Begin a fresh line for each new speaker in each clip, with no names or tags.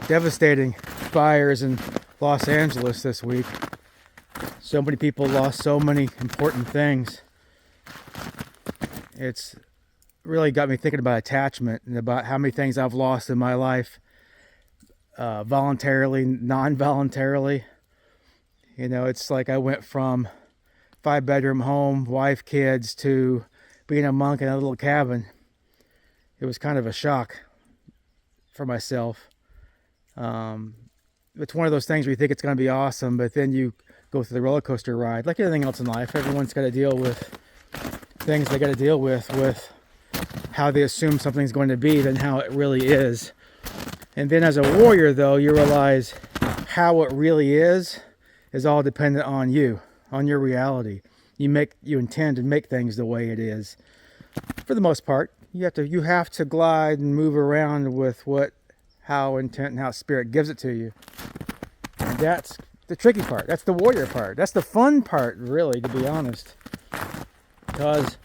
devastating fires in Los Angeles this week. So many people lost so many important things. It's really got me thinking about attachment and about how many things I've lost in my life, voluntarily, non-voluntarily. You know, it's like I went from 5-bedroom home, wife, kids, to being a monk in a little cabin. It was kind of a shock for myself. It's one of those things where you think it's going to be awesome, but then you go through the roller coaster ride. Like anything else in life, everyone's got to deal with things they got to deal with how they assume something's going to be than how it really is. And then as a warrior, though, you realize how it really is all dependent on you, on your reality. You intend to make things the way it is. For the most part, you have to glide and move around with how intent and how spirit gives it to you. And that's the tricky part. That's the warrior part. That's the fun part, really, to be honest. Because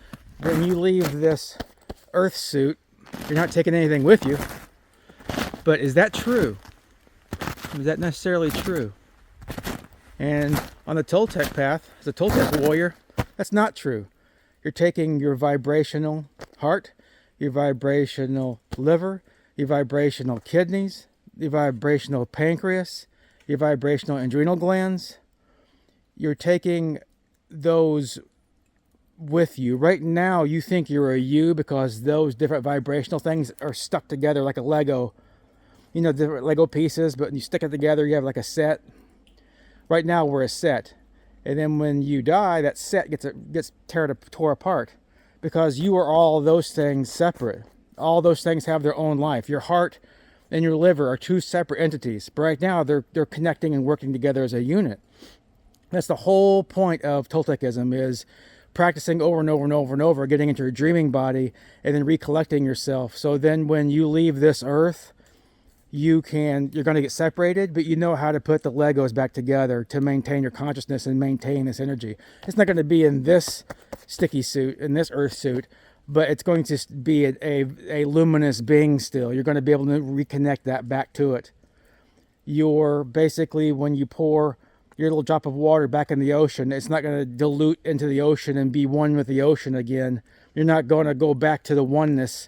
when you leave this earth suit, you're not taking anything with you. But is that true? Is that necessarily true? And on the Toltec path, as a Toltec warrior, that's not true. You're taking your vibrational heart, your vibrational liver, your vibrational kidneys, your vibrational pancreas, your vibrational adrenal glands. You're taking those with you. Right now, you think you're a you because those different vibrational things are stuck together like a Lego. You know, different Lego pieces, but you stick it together, you have like a set. Right now, we're a set. And then when you die, that set gets tore apart because you are all those things separate. All those things have their own life. Your heart and your liver are two separate entities. But right now, they're connecting and working together as a unit. That's the whole point of Toltecism, is practicing over and over and over and over, getting into your dreaming body and then recollecting yourself. So then when you leave this earth, you're going to get separated, but you know how to put the Legos back together to maintain your consciousness and maintain this energy. It's not going to be in this sticky suit, in this earth suit, but it's going to be a luminous being still. You're going to be able to reconnect that back to it. You're basically, when you pour your little drop of water back in the ocean, it's not going to dilute into the ocean and be one with the ocean again. You're not going to go back to the oneness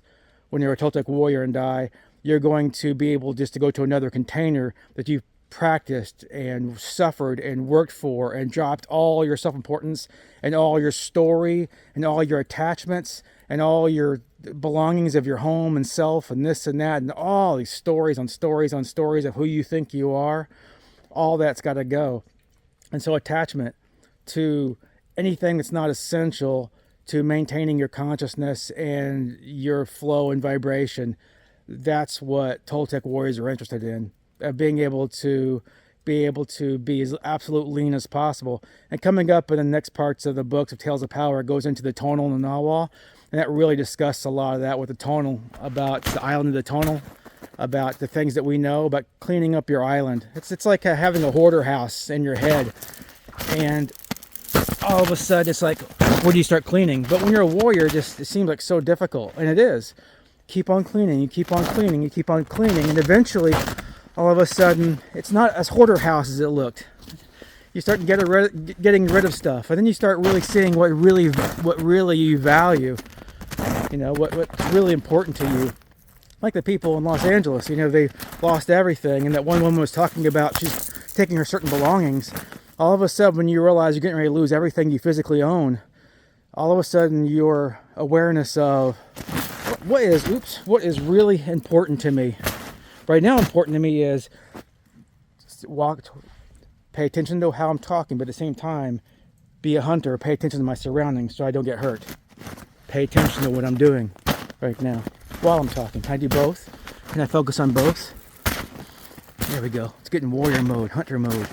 when you're a Toltec warrior and die. You're going to be able just to go to another container that you've practiced and suffered and worked for and dropped all your self-importance and all your story and all your attachments and all your belongings of your home and self and this and that and all these stories on stories on stories of who you think you are. All that's got to go. And so attachment to anything that's not essential to maintaining your consciousness and your flow and vibration, that's what Toltec warriors are interested in, being able to be as absolute lean as possible. And coming up in the next parts of the books of Tales of Power, it goes into the tonal and the narwhal, and that really discusses a lot of that with the tonal, about the island of the tonal, about the things that we know, about cleaning up your island. It's like having a hoarder house in your head, and all of a sudden it's like, where do you start cleaning? But when you're a warrior, it seems like so difficult, and it is. Keep on cleaning, you keep on cleaning, you keep on cleaning, and eventually, all of a sudden, it's not as hoarder house as it looked. You start getting rid of stuff, and then you start really seeing what really you value. You know, what's really important to you. Like the people in Los Angeles, you know, they lost everything, and that one woman was talking about she's taking her certain belongings. All of a sudden, when you realize you're getting ready to lose everything you physically own, all of a sudden your awareness of what is really important to me. Right now, important to me is pay attention to how I'm talking, but at the same time, be a hunter, pay attention to my surroundings so I don't get hurt. Pay attention to what I'm doing right now while I'm talking. Can I do both? Can I focus on both? There we go. Let's get in warrior mode, hunter mode.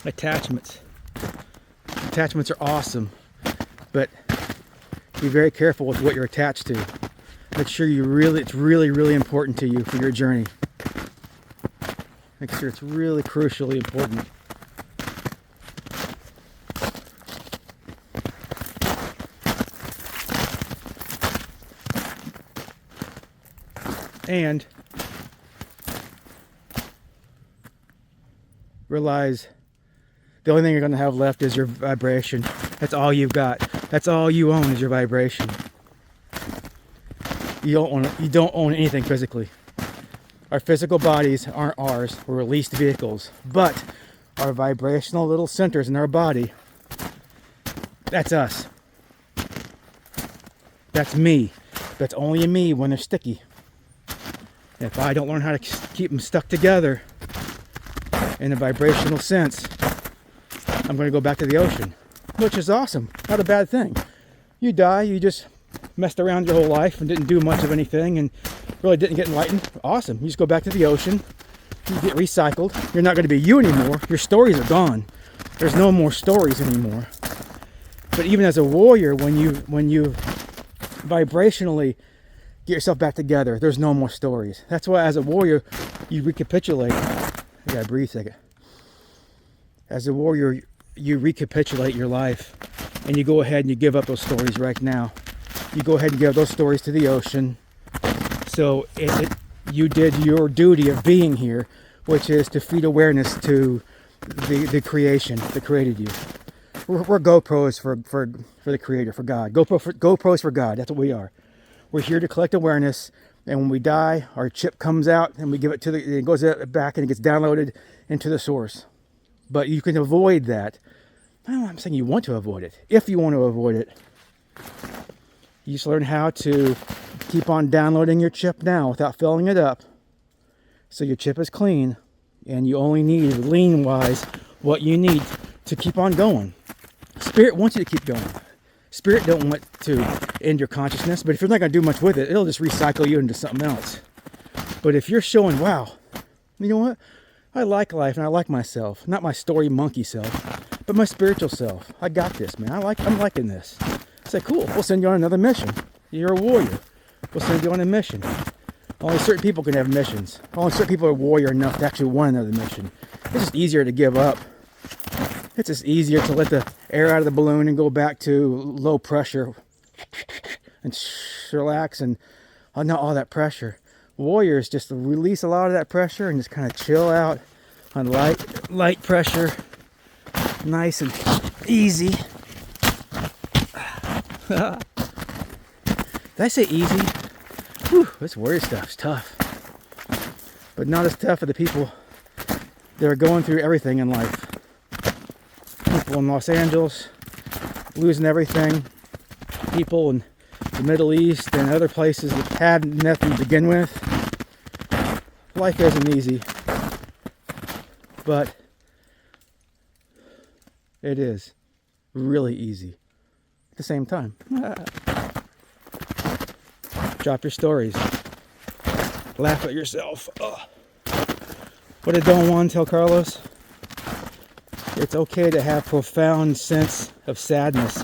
Attachments. Attachments are awesome, but be very careful with what you're attached to. Make sure it's really, really important to you for your journey. Make sure it's really crucially important. And realize the only thing you're going to have left is your vibration. That's all you've got. That's all you own is your vibration. You don't own anything physically. Our physical bodies aren't ours. We're leased vehicles. But our vibrational little centers in our body, that's us. That's me. That's only me when they're sticky. If I don't learn how to keep them stuck together in a vibrational sense, I'm going to go back to the ocean, which is awesome. Not a bad thing. You die, you just messed around your whole life and didn't do much of anything and really didn't get enlightened. Awesome. You just go back to the ocean. You get recycled. You're not going to be you anymore. Your stories are gone. There's no more stories anymore. But even as a warrior, when you vibrationally get yourself back together, there's no more stories. That's why as a warrior, you recapitulate. I gotta breathe a second. As a warrior, you recapitulate your life and you go ahead and you give up those stories right now. You go ahead and give those stories to the ocean. So you did your duty of being here, which is to feed awareness to the creation that created you. We're GoPros for the creator, for God. GoPros for God. That's what we are. We're here to collect awareness, and when we die, our chip comes out and we give it it goes back and it gets downloaded into the source. But you can avoid that. I'm saying you want to avoid it. If you want to avoid it, you just learn how to keep on downloading your chip now without filling it up. So your chip is clean, and you only need, lean-wise, what you need to keep on going. Spirit wants you to keep going. Spirit don't want to end your consciousness, but if you're not going to do much with it, it'll just recycle you into something else. But if you're showing, wow, you know what? I like life and I like myself. Not my story monkey self, but my spiritual self. I got this, man. I'm liking this. Say, cool, we'll send you on another mission. You're a warrior. We'll send you on a mission. Only certain people can have missions. Only certain people are warrior enough to actually want another mission. It's just easier to give up. It's just easier to let the air out of the balloon and go back to low pressure and relax and not all that pressure. Warriors just release a lot of that pressure and just kind of chill out on light pressure, nice and easy. Did I say easy? Whew, this warrior stuff's tough, but not as tough for the people that are going through everything in life. People in Los Angeles losing everything. People in the Middle East and other places that had nothing to begin with. Life isn't easy, but it is really easy at the same time. Drop your stories. Laugh at yourself. Ugh. What did Don Juan tell Carlos? It's okay to have profound sense of sadness,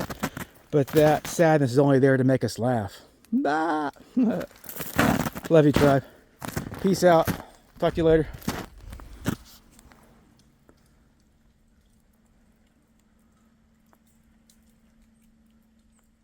but that sadness is only there to make us laugh. Love you, tribe. Peace out. Talk to you later.